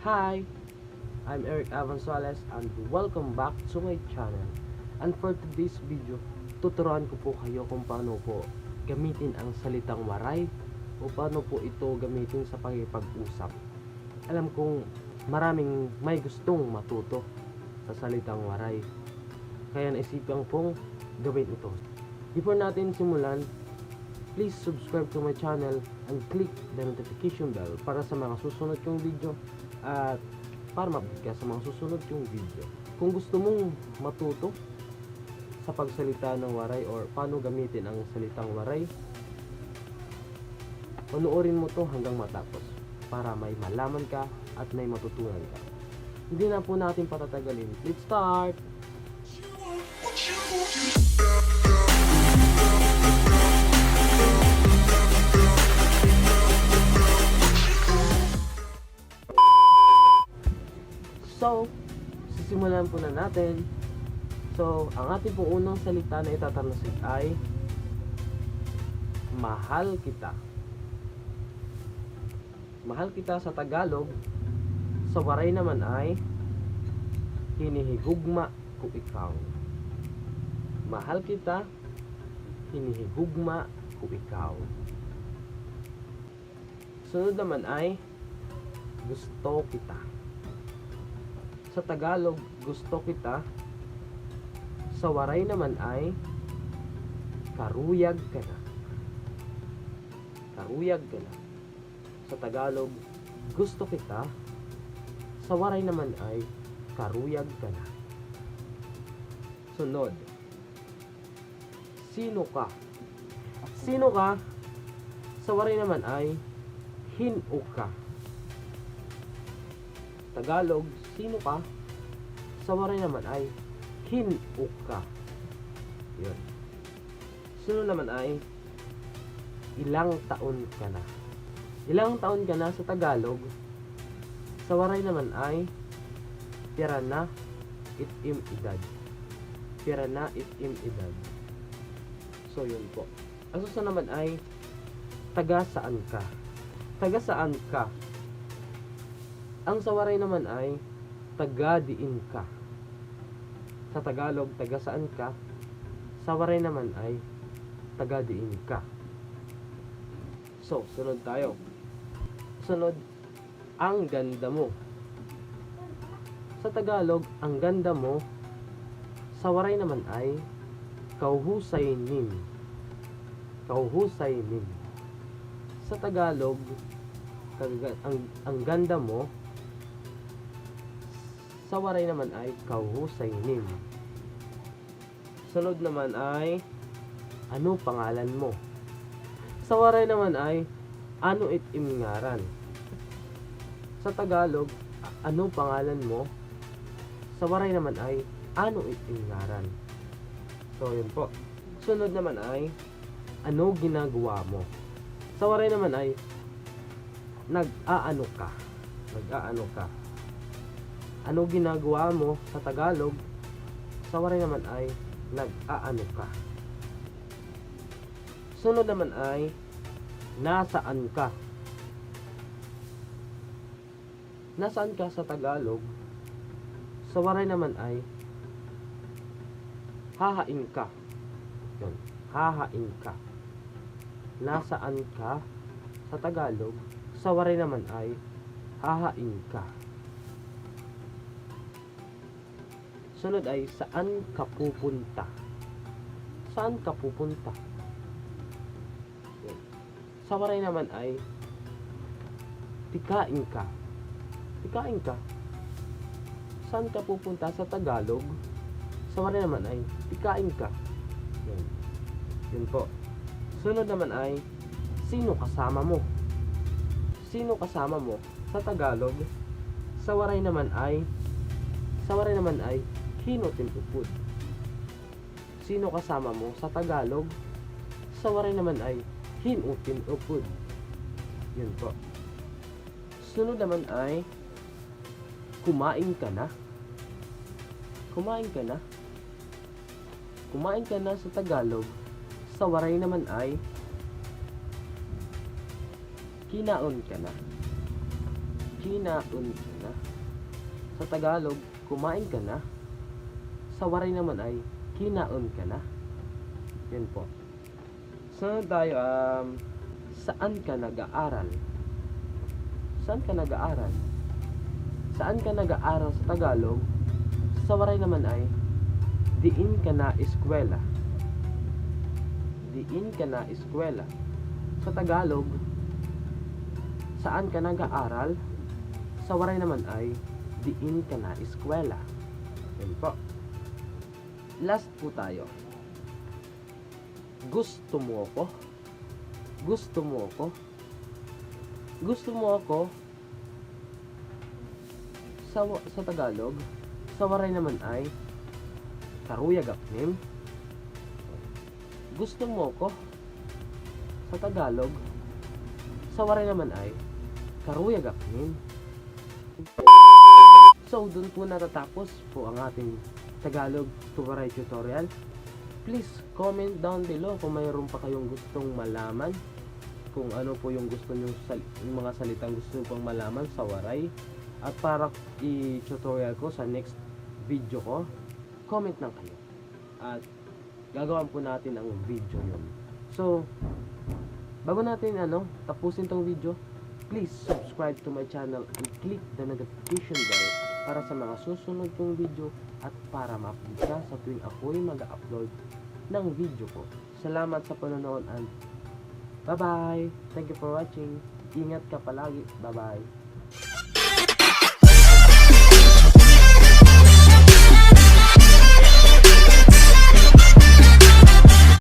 Hi, I'm Eric Avanzales and welcome back to my channel. And for today's video, tuturuan ko po kayo kung paano po gamitin ang salitang waray o paano po ito gamitin sa pakikipag-usap. Alam kong maraming may gustong matuto sa salitang waray, kaya naisipan kong gawin ito. Before natin simulan, please subscribe to my channel and click the notification bell para sa mga susunod kong video at para ma-update ka sa mga susunod yung video. Kung gusto mong matuto sa pagsalita ng waray or paano gamitin ang salitang waray, panoorin mo to hanggang matapos para may malaman ka at may matutunan ka. Hindi na po natin patatagalin. Let's start! So, sisimulan po na natin. So, ang ating pong unang salita na itatanasig ay mahal kita. Mahal kita sa Tagalog, sa waray naman ay hinihigugma ko ikaw. Mahal kita, hinihigugma ko ikaw. Sunod naman ay gusto kita. Sa Tagalog, gusto kita. Sa waray naman ay karuyag ka na. Karuyag ka na. Sa Tagalog, gusto kita. Sa waray naman ay karuyag ka na. Sunod, sino ka? Sino ka? Sa waray naman ay hino ka. Tagalog, sino ka? Sa waray naman ay hino ka. Yun. Sunod naman ay ilang taon ka na. Ilang taon ka na sa Tagalog. Sa waray naman ay PERA na itim edad. PERA na itim edad. So yun po. Ang susunod naman ay taga saan ka. Taga saan ka. Ang sa waray naman ay taga diin ka. Sa Tagalog, taga saan ka. Sa waray naman ay taga diin ka. So, sunod tayo. Sunod, ang ganda mo. Sa Tagalog, ang ganda mo. Sa waray naman ay KAHUHUSAY nin. KAHUHUSAY nin. Sa Tagalog, ang ganda mo. Sa waray naman ay KAHUHUSAY nin. Sunod naman ay ano pangalan mo. Sa waray naman ay ano itim ngaran. Sa Tagalog, ano pangalan mo. Sa waray naman ay ano itim ngaran. So yun po. Sunod naman ay ano ginagawa mo. Sa waray naman ay nag-aano ka. Nag-aano ka. Ano ginagawa mo sa Tagalog. Sa waray naman ay nag-aano ka. Sunod naman ay nasaan ka. Nasaan ka sa Tagalog. Sa waray naman ay hahain ka. Yun, hahain ka. Nasaan ka sa Tagalog. Sa waray naman ay hahain ka. Sunod ay saan ka pupunta. Saan ka pupunta? Sa waray naman ay tikain ka. Tikain ka. Saan ka pupunta sa Tagalog? Sa waray naman ay tikain ka. Yun. Yun po. Sunod naman ay sino kasama mo. Sino kasama mo sa Tagalog? Sa waray naman ay hino tinupod. Sino kasama mo sa Tagalog? Sa waray naman ay hino tinupod. Yun po. Sunod naman ay kumain ka na. Kumain ka na. Kumain ka na sa Tagalog. Sa waray naman ay kinaon ka na. kinaon ka na. Sa Tagalog, kumain ka na. Sa Waray naman ay kinaon ka na. Yan po. Sunod tayo, saan ka nag-aaral? Saan ka nag-aaral? Saan ka nag-aaral sa Tagalog? Sa Waray naman ay diin ka na eskwela. Diin ka na eskwela. Sa Tagalog, saan ka nag-aaral? Sa Waray naman ay diin ka na eskwela. Yan po. Last po tayo. Gusto mo ako? Gusto mo ako? Gusto mo ako? Sa Tagalog, sa Waray naman ay KARUYAG. Gusto mo ako? Sa Tagalog, sa Waray naman ay KARUYAG. So, dun po natatapos po ang ating Tagalog to Waray tutorial. Please comment down below kung mayroon pa kayong gustong malaman, kung ano po yung gusto nyo, yung mga salitang gusto nyo pang malaman sa Waray. At para i-tutorial ko sa next video ko, comment lang kayo at gagawin po natin ang video yun. So, bago natin tapusin tong video, please subscribe to my channel and click the notification bell para sa mga susunod kong video at para ma-update ka sa tuwing ako'y mag-upload ng video ko. Salamat sa panonood and bye-bye! Thank you for watching. Ingat ka palagi. Bye-bye!